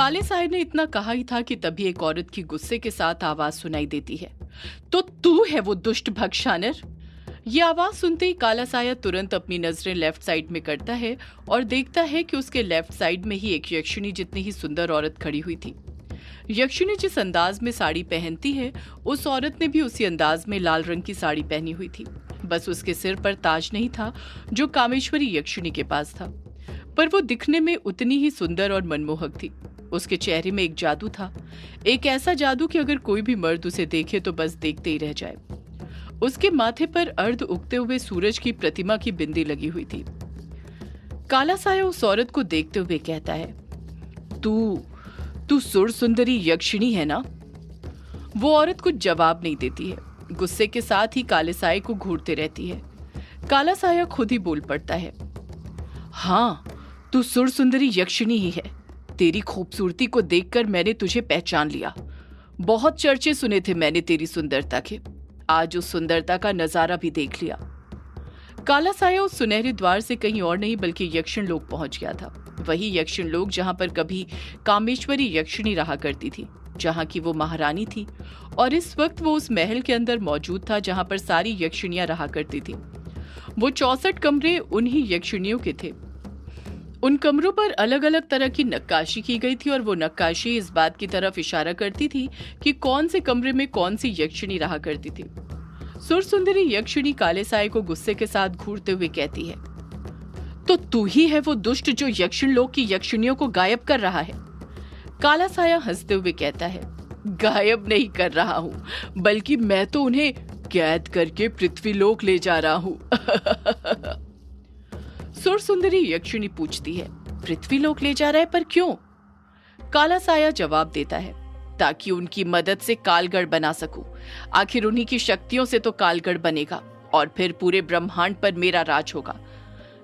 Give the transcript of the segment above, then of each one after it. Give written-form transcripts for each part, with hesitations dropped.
काले साय ने इतना कहा ही था कि तभी एक औरत की गुस्से के साथ आवाज सुनाई देती है। तो तू है वो दुष्ट भक्षानर? ये आवाज सुनते ही काला साया तुरंत अपनी नजरें लेफ्ट साइड में करता है और देखता है कि उसके लेफ्ट साइड में ही एक यक्षिणी जितनी ही सुंदर औरत खड़ी हुई थी। यक्षिणी जिस अंदाज में साड़ी पहनती है, उस औरत ने भी उसी अंदाज में लाल रंग की साड़ी पहनी हुई थी। बस उसके सिर पर ताज नहीं था जो कामेश्वरी यक्षिणी के पास था, पर वो दिखने में उतनी ही सुंदर और मनमोहक थी। उसके चेहरे में एक जादू था, एक ऐसा जादू कि अगर कोई भी मर्द उसे देखे तो बस देखते ही रह जाए। उसके माथे पर अर्ध उगते हुए सूरज की प्रतिमा की बिंदी लगी हुई थी। काला साया उस औरत को देखते हुए कहता है, तू सुर सुंदरी यक्षिणी है ना? वो औरत कुछ जवाब नहीं देती है, गुस्से के साथ ही काले साये को घूरते रहती है। काला साया खुद ही बोल पड़ता है, हाँ, तू सुर सुंदरी यक्षिणी ही है। तेरी खूबसूरती को देखकर मैंने तुझे पहचान लिया। बहुत चर्चे सुने थे मैंने तेरी सुंदरता के, आज उस सुंदरता का नजारा भी देख लिया। काला साया उस सुनहरे द्वार से कहीं और नहीं बल्कि यक्षिण लोक पहुंच गया था। वही यक्षिण लोक जहां पर कभी कामेश्वरी यक्षिणी रहा करती थी, जहां की वो महारानी थी, और इस वक्त वो उस महल के अंदर मौजूद था जहां पर सारी यक्षिणियां रहा करती थी। वो 64 कमरे उन्हीं यक्षिणियों के थे। उन कमरों पर अलग अलग तरह की नक्काशी की गई थी और वो नक्काशी इस बात की तरफ इशारा करती थी कि कौन से कमरे में कौन सी यक्षिणी रहा करती थी। सुरसुंदरी यक्षिणी काले साये को गुस्से के साथ घूरते हुए कहती है, तो तू ही है वो दुष्ट जो यक्षिण लोक की यक्षिणियों को गायब कर रहा है? काला साया हंसते हुए कहता है, गायब नहीं कर रहा हूँ, बल्कि मैं तो उन्हें कैद करके पृथ्वी लोक ले जा रहा हूँ। सुरसुंदरी यक्षिणी पूछती है, पृथ्वी लोक ले जा रहा है, पर क्यों? काला साया जवाब देता है, ताकि उनकी मदद से कालगढ़ बना सकूं। आखिर उन्हीं की शक्तियों से तो कालगढ़ बनेगा और फिर पूरे ब्रह्मांड पर मेरा राज होगा।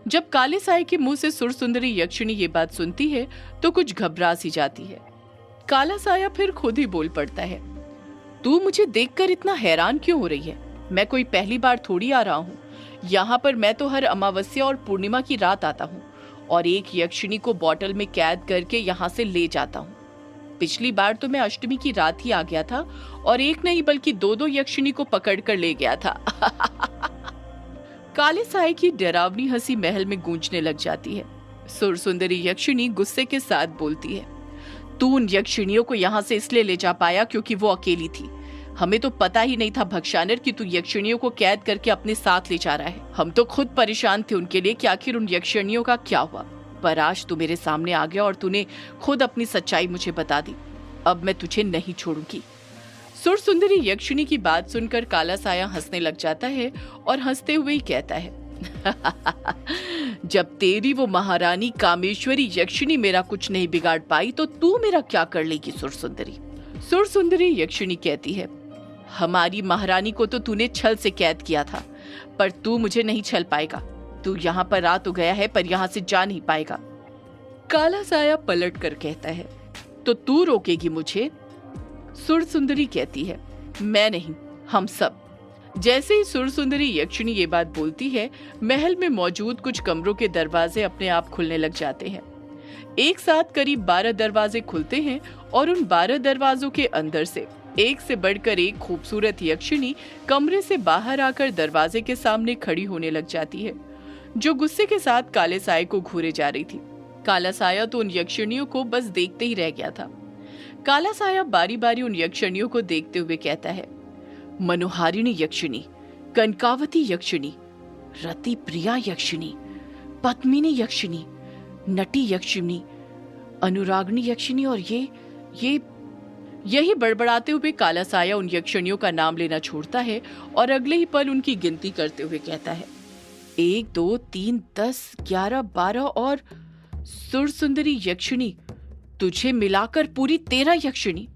जब काले साये के मुंह से सुरसुंदरी यक्षिणी ये बात सुनती है तो कुछ घबरा सी जाती है। काला साया फिर खुद ही बोल पड़ता है, तू मुझे देखकर इतना हैरान क्यों हो रही है? मैं कोई पहली बार थोड़ी आ रहा हूँ। यहाँ पर मैं तो हर अमावस्या और पूर्णिमा की रात आता हूँ और एक यक्षिणी को बोतल में कैद करके यहाँ से ले जाता हूँ। पिछली बार तो मैं अष्टमी की रात ही आ गया था और एक नहीं बल्कि दो यक्षिणी को पकड़ कर ले गया था। काले साये की डरावनी हंसी महल में गूंजने लग जाती है। सुरसुंदरी यक्षिणी गुस्से के साथ बोलती है, तू उन यक्षिणियों को यहाँ से इसलिए ले जा पाया क्योंकि वो अकेली थी। हमें तो पता ही नहीं था भक्षानर कि तू यक्षिणियों को कैद करके अपने साथ ले जा रहा है। हम तो खुद परेशान थे उनके लिए कि आखिर उन यक्षिणियों का क्या हुआ, पर आज तू मेरे सामने आ गया और तूने खुद अपनी सच्चाई मुझे बता दी। अब मैं तुझे नहीं छोड़ूंगी। सुरसुंदरी यक्षिणी की बात सुनकर काला साया हंसने लग जाता है और हंसते हुए ही कहता है, जब तेरी वो महारानी कामेश्वरी यक्षिणी मेरा कुछ नहीं बिगाड़ पाई तो तू मेरा क्या कर लेगी सुरसुंदरी? सुरसुंदरी यक्षिणी कहती है, हमारी महारानी को तो तूने छल से कैद किया था, पर तू मुझे नहीं छल पाएगा। तू यहाँ पर आ तो गया है पर यहाँ से जा नहीं पाएगा। काला साया पलट कर कहता है, तो तू रोकेगी मुझे? सुरसुंदरी कहती है, मैं नहीं, हम सब। जैसे ही सुरसुंदरी यक्षिणी ये बात बोलती है, महल में मौजूद कुछ कमरों के दरवाजे अपने आप खुलने लग जाते हैं। एक साथ करीब 12 दरवाजे खुलते हैं और उन 12 दरवाजों के अंदर से एक से बढ़कर एक खूबसूरत यक्षिणी कमरे से बाहर आकर दरवाजे के सामने खड़ी होने लग जाती है, जो गुस्से के साथ काले साये को घूरे जा रही थी। काला साया तो उन यक्षिणियों को बस देखते ही रह गया था। काला साया बारी बारी उन यक्षिणियों को देखते हुए कहता है, मनोहारिणी यक्षिणी, कनकावती यक्षिणी, रति प्रिया यक्षिणी, पद्मिनी यक्षिणी, नटी यक्षिणी, अनुरागनी यक्षिणी और यही बड़बड़ाते हुए काला साया उन यक्षिणियों का नाम लेना छोड़ता है और अगले ही पल उनकी गिनती करते हुए कहता है, 1 2 3 10 11 12 और सुरसुंदरी यक्षिणी, तुझे मिलाकर पूरी 13 यक्षिणी।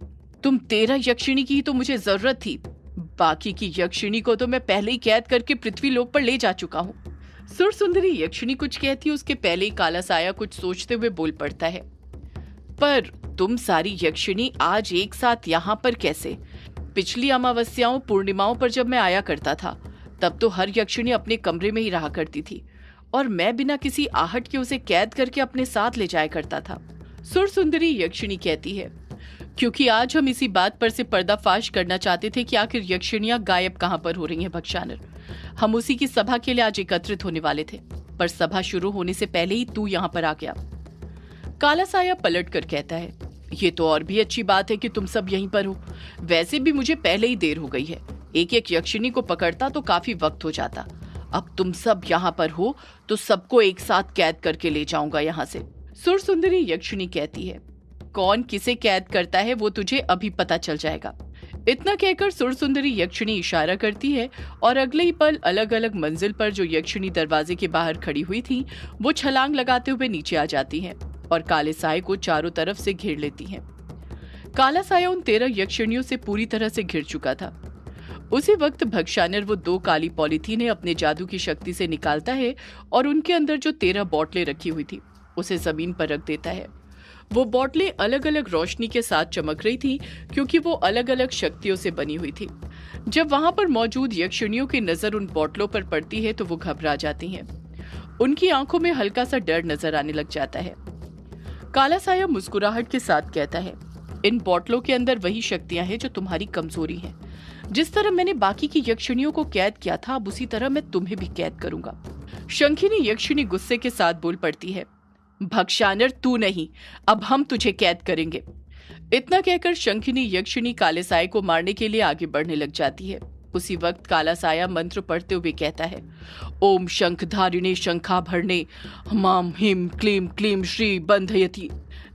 तुम 13 यक्षिणी की ही तो मुझे जरूरत थी, बाकी की यक्षिणी को तो मैं पहले ही कैद करके पृथ्वी लोक पर ले जा चुका हूँ। सुरसुंदरी यक्षिणी कुछ कहती है उसके पहले ही काला साया कुछ सोचते हुए बोल पड़ता है, पर तुम सारी यक्षिणी आज एक साथ यहाँ पर कैसे? पिछली अमावस्याओं पूर्णिमाओं पर जब मैं आया करता था तब तो हर यक्षिणी अपने कमरे में ही रहा करती थी और मैं बिना किसी आहट के उसे कैद करके अपने साथ ले जाया करता था। सुरसुंदरी यक्षिणी कहती है, क्योंकि आज हम इसी बात पर से पर्दाफाश करना चाहते थे कि आखिर यक्षिणियां गायब कहां पर हो रही हैं भक्षानर। हम उसी की सभा के लिए आज एकत्रित होने वाले थे, पर सभा शुरू होने से पहले ही तू यहाँ पर आ गया। काला साया पलट कर कहता है, ये तो और भी अच्छी बात है कि तुम सब यहीं पर हो। वैसे भी मुझे पहले ही देर हो गई है, एक एक यक्षिणी को पकड़ता तो काफी वक्त हो जाता। अब तुम सब यहाँ पर हो तो सबको एक साथ कैद करके ले जाऊंगा यहाँ से। सुरसुंदरी यक्षिणी कहती है, कौन किसे कैद करता है वो तुझे अभी पता चल जाएगा। इतना कहकर सुरसुंदरी यक्षिणी इशारा करती है और अगले ही पल अलग अलग मंजिल पर जो यक्षिणी दरवाजे के बाहर खड़ी हुई थी वो छलांग लगाते हुए नीचे आ जाती हैं और काले साये को चारों तरफ से घेर लेती हैं। काला साया उन 13 यक्षिणियों से पूरी तरह से घिर चुका था। उसी वक्त भक्षानर वो 2 काली पॉलीथीनें अपने जादू की शक्ति से निकालता है और उनके अंदर जो 13 बोतलें रखी हुई थी उसे जमीन पर रख देता है। वो बोतलें अलग अलग रोशनी के साथ चमक रही थी क्योंकि वो अलग अलग शक्तियों से बनी हुई थी। जब वहां पर मौजूद यक्षिणियों की नजर उन बोतलों पर पड़ती है तो वो घबरा जाती हैं। उनकी आंखों में हल्का सा डर नजर आने लग जाता है। काला साया मुस्कुराहट के साथ कहता है, इन बोतलों के अंदर वही शक्तियां हैं जो तुम्हारी कमजोरी हैं। जिस तरह मैंने बाकी की यक्षिणियों को कैद किया था, अब उसी तरह मैं तुम्हें भी कैद करूंगा। शंखिनी यक्षिणी गुस्से के साथ बोल पड़ती है, भक्षानर तू नहीं, अब हम तुझे कैद करेंगे। इतना कहकर शंखिनी यक्षिणी काले साये को मारने के लिए आगे बढ़ने लग जाती है। उसी वक्त काला साया मंत्र पढ़ते हुए कहता है, ओम शंखधारिणे शंखाभरणे हमाम हिम क्लीम क्लीम श्री बंधयति।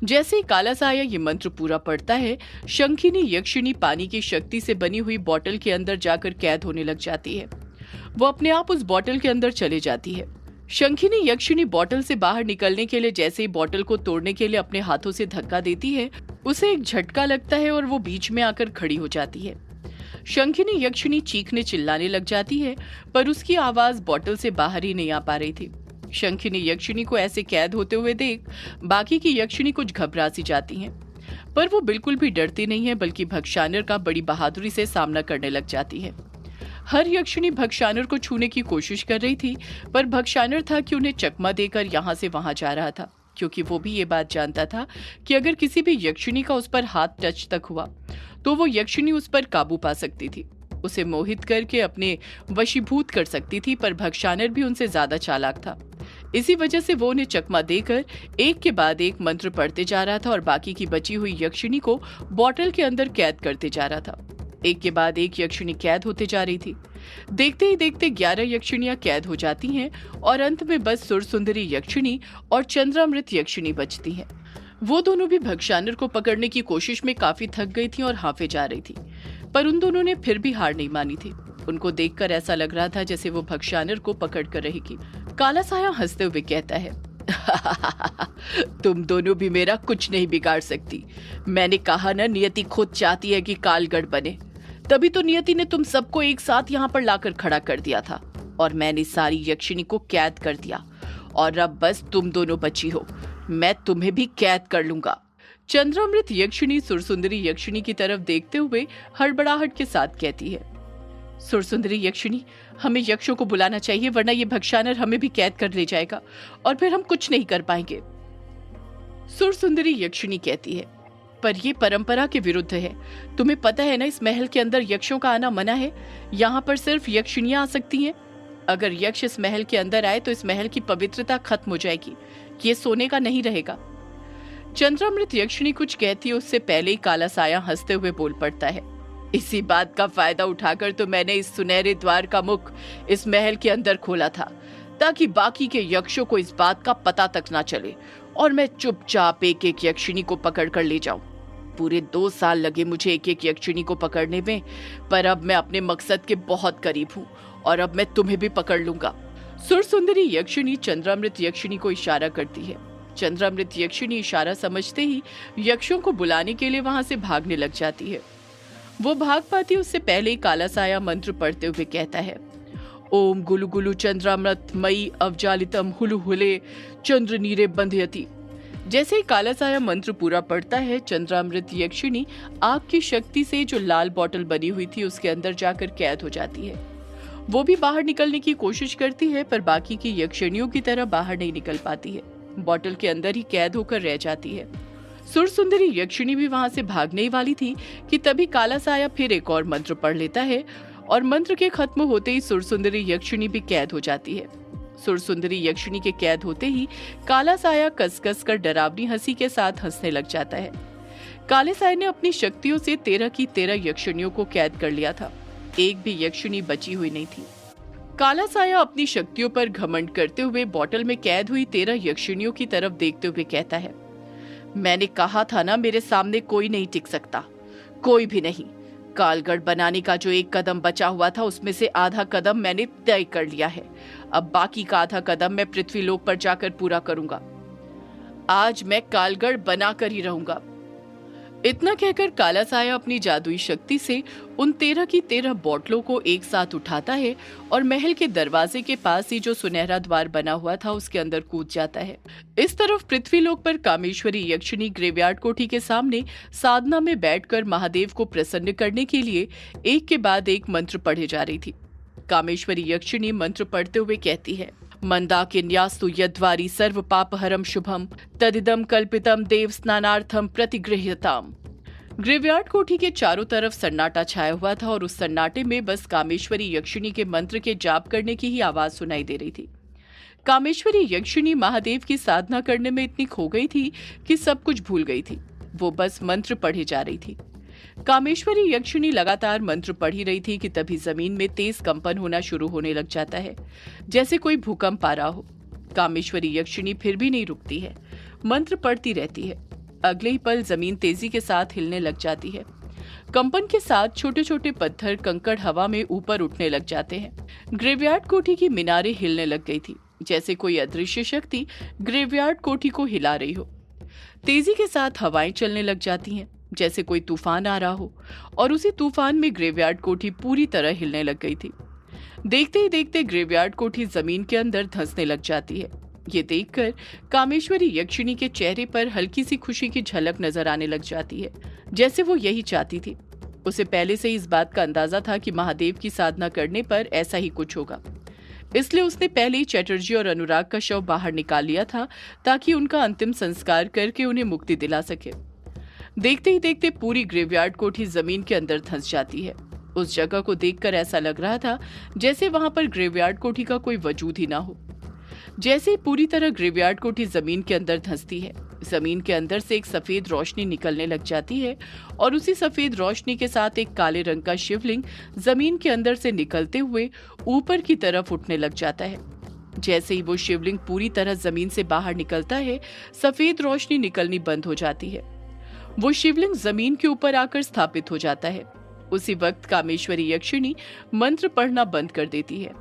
जैसे ही काला साया ये मंत्र पूरा पढ़ता है, शंखिनी यक्षिणी पानी की शक्ति से बनी हुई बोतल के अंदर जाकर कैद होने लग जाती है। वो अपने आप उस बोतल के अंदर चले जाती है। शंखिनी यक्षिणी बोतल से बाहर निकलने के लिए जैसे ही बोतल को तोड़ने के लिए अपने हाथों से धक्का देती है, उसे एक झटका लगता है और वो बीच में आकर खड़ी हो जाती है। शंखिनी यक्षिणी चीखने चिल्लाने लग जाती है, पर उसकी आवाज बोतल से बाहर ही नहीं आ पा रही थी। शंखिनी यक्षिणी को ऐसे कैद होते हुए देख बाकी की यक्षिणी कुछ घबरा सी जाती हैं, पर वो बिल्कुल भी डरती नहीं है, बल्कि भक्षानर का बड़ी बहादुरी से सामना करने लग जाती है। हर यक्षिणी भक्षानर को छूने की कोशिश कर रही थी, पर भक्षानर था कि उन्हें चकमा देकर यहाँ से वहां जा रहा था, क्योंकि वो भी ये बात जानता था कि अगर किसी भी यक्षिणी का उस पर हाथ टच तक हुआ तो वो यक्षिणी उस पर काबू पा सकती थी, उसे मोहित करके अपने वशीभूत कर सकती थी। पर भक्षानर भी उनसे ज्यादा चालाक था, इसी वजह से वो उन्हें चकमा देकर एक के बाद एक मंत्र पढ़ते जा रहा था और बाकी की बची हुई यक्षिणी को बोतल के अंदर कैद करते जा रहा था। एक के बाद एक यक्षिणी कैद होते जा रही थी। देखते ही देखते 11 यक्षिणियां कैद हो जाती हैं और अंत में बस सुरसुंदरी यक्षिणी और चंद्रामृत यक्षिणी बचती हैं। वो दोनों भी भक्षानर को पकड़ने की कोशिश में काफी थक गई थी और हांफे जा रही थी, पर उन दोनों ने फिर भी हार नहीं मानी थी। उनको देखकर ऐसा लग रहा था जैसे वो भक्षानर को पकड़ कर रहेगी। काला साया हंसते हुए कहता है, तुम दोनों भी मेरा कुछ नहीं बिगाड़ सकती। मैंने कहा ना, नियति खुद चाहती है कि कालगढ़ बने, तभी तो नियति ने तुम सबको एक साथ यहाँ पर लाकर खड़ा कर दिया था और मैंने सारी यक्षिणी को कैद कर दिया, और अब बस तुम दोनों बची हो, मैं तुम्हें भी कैद कर लूंगा। चंद्रामृत यक्षिणी सुरसुंदरी यक्षिणी की तरफ देखते हुए हड़बड़ाहट के साथ कहती है, सुरसुंदरी यक्षिणी, हमें यक्षों को बुलाना चाहिए, वरना ये भक्षानर हमें भी कैद कर ले जाएगा और फिर हम कुछ नहीं कर पाएंगे। सुरसुंदरी यक्षिणी कहती है, पर ये परंपरा के विरुद्ध है। तुम्हें पता है ना, इस महल के अंदर यक्षों का आना मना है। यहाँ पर सिर्फ यक्षिणियां आ सकती हैं। अगर यक्ष इस महल के अंदर आए तो इस महल की पवित्रता खत्म हो जाएगी, ये सोने का नहीं रहेगा। चंद्रामृत यक्षिणी कुछ कहती है उससे पहले ही काला साया हंसते हुए बोल पड़ता है, इसी बात का फायदा उठाकर तो मैंने इस सुनहरे द्वार का मुख इस महल के अंदर खोला था, ताकि बाकी के यक्षों को इस बात का पता तक ना चले और मैं चुपचाप एक एक यक्षिणी को पकड़ कर ले जाऊं। पूरे 2 साल लगे मुझे एक एक यक्षिणी को पकड़ने में, पर अब मैं अपने मकसद के बहुत करीब हूँ और अब मैं तुम्हें भी पकड़ लूंगा। सुरसुंदरी यक्षिणी चंद्रामृत यक्षिणी को इशारा करती है। चंद्रामृत यक्षिणी इशारा समझते ही यक्षों को बुलाने के लिए वहां से भागने लग जाती है। वो भाग पाती उससे पहले ही काला साया मंत्र पढ़ते हुए कहता है, ओम गुलु गुलु चंद्रामृत मई अवजालितम हुलु हुले चंद्र नीरे बंधयति। जैसे ही काला साया मंत्र पूरा पड़ता है, चंद्रामृत यक्षिणी आग की शक्ति से जो लाल बोतल बनी हुई थी उसके अंदर जाकर कैद हो जाती है। वो भी बाहर निकलने की कोशिश करती है, पर बाकी की यक्षिणियों की तरह बाहर नहीं निकल पाती है, बोतल के अंदर ही कैद होकर रह जाती है। सुर सुंदरी यक्षिणी भी वहां से भागने ही वाली थी कि तभी काला साया फिर एक और मंत्र पढ़ लेता है और मंत्र के खत्म होते ही सुर सुंदरी यक्षिणी भी कैद हो जाती है। सुर सुंदरी यक्षिणी के कैद होते ही काला साया कस-कस कर डरावनी हंसी के साथ हंसने लग जाता है। काले साये ने अपनी शक्तियों से 13 की 13 यक्षिणियों को कैद कर लिया था। एक भी यक्षिणी बची हुई नहीं थी। काला साया अपनी शक्तियों पर घमंड करते हुए बॉटल में कैद हुई 13 यक्षिणियों की तरफ देखते हुए कहता है, मैंने कहा था ना, मेरे सामने कोई नहीं टिक सकता, कोई भी नहीं। कालगढ़ बनाने का जो एक कदम बचा हुआ था उसमें से आधा कदम मैंने तय कर लिया है। अब बाकी का आधा कदम मैं पृथ्वीलोक पर जाकर पूरा करूंगा। आज मैं कालगढ़ बनाकर ही रहूंगा। इतना कहकर काला साया अपनी जादुई शक्ति से उन 13 की 13 बोतलों को एक साथ उठाता है और महल के दरवाजे के पास ही जो सुनहरा द्वार बना हुआ था उसके अंदर कूद जाता है। इस तरफ पृथ्वीलोक पर कामेश्वरी यक्षिणी ग्रेवयार्ड कोठी के सामने साधना में बैठकर महादेव को प्रसन्न करने के लिए एक के बाद एक मंत्र पढ़े जा रही थी। कामेश्वरी यक्षिणी मंत्र पढ़ते हुए कहती है, मंदाकिन्यास्तु यद्वारी सर्व पापहरम शुभम तदिदम कल्पितम देव स्नानार्थम प्रतिगृह्यताम। ग्रेवयार्ड कोठी के चारों तरफ सन्नाटा छाया हुआ था और उस सन्नाटे में बस कामेश्वरी यक्षिणी के मंत्र के जाप करने की ही आवाज सुनाई दे रही थी। कामेश्वरी यक्षिणी महादेव की साधना करने में इतनी खो गई थी कि सब कुछ भूल गई थी। वो बस मंत्र पढ़े जा रही थी। कामेश्वरी यक्षिणी लगातार मंत्र पढ़ ही रही थी कि तभी जमीन में तेज कंपन होना शुरू होने लग जाता है, जैसे कोई भूकंप आ रहा हो। कामेश्वरी यक्षिणी फिर भी नहीं रुकती है, मंत्र पढ़ती रहती है। अगले ही पल जमीन तेजी के साथ हिलने लग जाती है। कंपन के साथ छोटे छोटे पत्थर कंकड़ हवा में ऊपर उठने लग जाते हैं। ग्रेवयार्ड कोठी की मीनारें हिलने लग गई थी, जैसे कोई अदृश्य शक्ति ग्रेवयार्ड कोठी को हिला रही हो। तेजी के साथ हवाएं चलने लग जाती हैं, जैसे कोई तूफान आ रहा हो, और उसी तूफान में ग्रेवयार्ड कोठी पूरी तरह हिलने लग गई थी। देखते ही देखते ग्रेवयार्ड कोठी जमीन के अंदर धंसने लग जाती है। ये देखकर कामेश्वरी यक्षिणी के चेहरे पर हल्की सी खुशी की झलक नजर आने लग जाती है, जैसे वो यही चाहती थी। उसे पहले से ही इस बात का अंदाजा था कि महादेव की साधना करने पर ऐसा ही कुछ होगा, इसलिए उसने पहले ही चैटर्जी और अनुराग का शव बाहर निकाल लिया था ताकि उनका अंतिम संस्कार करके उन्हें मुक्ति दिला सके। देखते ही देखते पूरी ग्रेवयार्ड कोठी जमीन के अंदर धंस जाती है। उस जगह को देखकर ऐसा लग रहा था जैसे वहां पर ग्रेवयार्ड कोठी का कोई वजूद ही ना हो। जैसे ही पूरी तरह ग्रेवयार्ड कोठी जमीन के अंदर धंसती है, जमीन के अंदर से एक सफेद रोशनी निकलने लग जाती है और उसी सफेद रोशनी के साथ एक काले रंग का शिवलिंग जमीन के अंदर से निकलते हुए ऊपर की तरफ उठने लग जाता है। जैसे ही वो शिवलिंग पूरी तरह जमीन से बाहर निकलता है, सफेद रोशनी निकलनी बंद हो जाती है। वो शिवलिंग जमीन के ऊपर आकर स्थापित हो जाता है। उसी वक्त कामेश्वरी यक्षिणी मंत्र पढ़ना बंद कर देती है।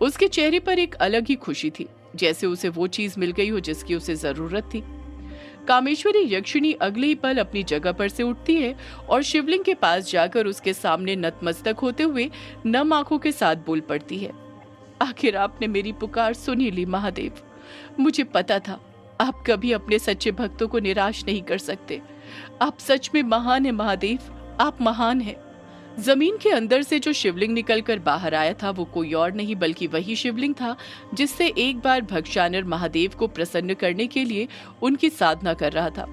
उसके चेहरे पर एक अलग ही खुशी थी, जैसे उसे वो चीज मिल गई हो जिसकी उसे जरूरत थी। कामेश्वरी यक्षिणी अगले ही पल अपनी जगह पर से उठती है और शिवलिंग के पास जाकर उसके सामने नतमस्तक होते हुए नम आंखों के साथ बोल पड़ती है, आखिर आपने मेरी पुकार सुन ही ली महादेव। मुझे पता था आप कभी अपने सच्चे भक्तों को निराश नहीं कर सकते। आप सच में महान है महादेव, आप महान हैं। जमीन के अंदर से जो शिवलिंग निकलकर बाहर आया था वो कोई और नहीं बल्कि वही शिवलिंग था जिससे एक बार भक्षानर महादेव को प्रसन्न करने के लिए उनकी साधना कर रहा था।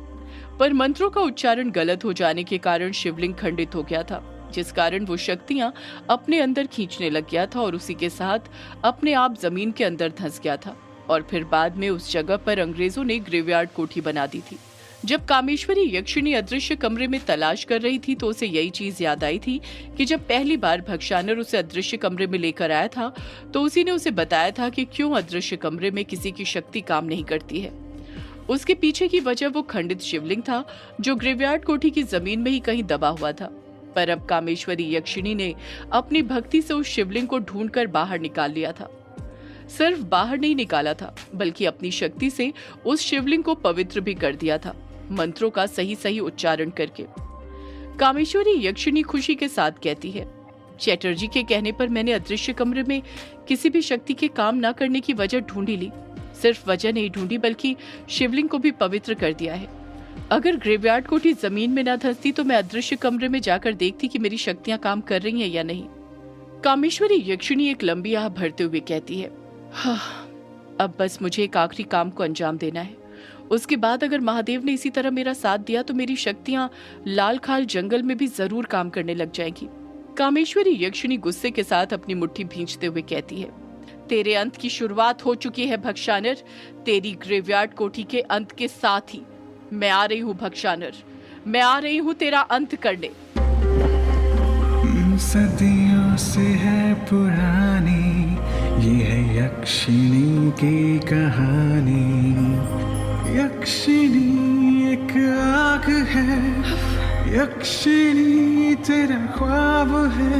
पर मंत्रों का उच्चारण गलत हो जाने के कारण शिवलिंग खंडित हो गया था, जिस कारण वो शक्तियां अपने अंदर खींचने लग गया था और उसी के साथ अपने आप जमीन के अंदर धंस गया था। और फिर बाद में उस जगह पर अंग्रेजों ने ग्रेवयार्ड कोठी बना दी थी। जब कामेश्वरी यक्षिणी अदृश्य कमरे में तलाश कर रही थी तो उसे यही चीज याद आई थी कि जब पहली बार भक्षानर उसे अदृश्य कमरे में लेकर आया था तो उसी ने उसे बताया था कि क्यों अदृश्य कमरे में किसी की शक्ति काम नहीं करती है। उसके पीछे की वजह वो खंडित शिवलिंग था जो ग्रेवयार्ड कोठी की जमीन में ही कहीं दबा हुआ था। पर अब कामेश्वरी यक्षिणी ने अपनी भक्ति से उस शिवलिंग को ढूंढकर बाहर निकाल लिया था। सिर्फ बाहर नहीं निकाला था बल्कि अपनी शक्ति से उस शिवलिंग को पवित्र भी कर दिया था, मंत्रों का सही सही उच्चारण करके। कामेश्वरी यक्षिणी खुशी के साथ कहती है, चैटर्जी के कहने पर मैंने अदृश्य कमरे में किसी भी शक्ति के काम न करने की वजह ढूंढी ली। सिर्फ वजह नहीं ढूंढी बल्कि शिवलिंग को भी पवित्र कर दिया है। अगर ग्रेवयार्ड कोठी जमीन में न धंसती तो मैं अदृश्य कमरे में जाकर देखती कि मेरी शक्तियां काम कर रही हैं या नहीं। कामेश्वरी यक्षिणी एक लंबी आह भरते हुए कहती है, हाँ, अब बस मुझे एक आखिरी काम को अंजाम देना है। उसके बाद अगर महादेव ने इसी तरह मेरा साथ दिया तो मेरी शक्तियां लाल खाल जंगल में भी जरूर काम करने लग जाएंगी। कामेश्वरी यक्षिणी गुस्से के साथ अपनी मुट्ठी भींचते हुए कहती है, तेरे अंत की शुरुआत हो चुकी है भक्षानर। तेरी ग्रेवयार्ड कोठी के अंत के साथ ही मैं आ रही हूँ भक्षानर, मैं आ रही हूँ तेरा अंत करने। सदियों से है पुरानी ये है यक्षिणी की कहानी। यक्षिणी एक आग है, यक्षिणी तेरा ख्वाब है।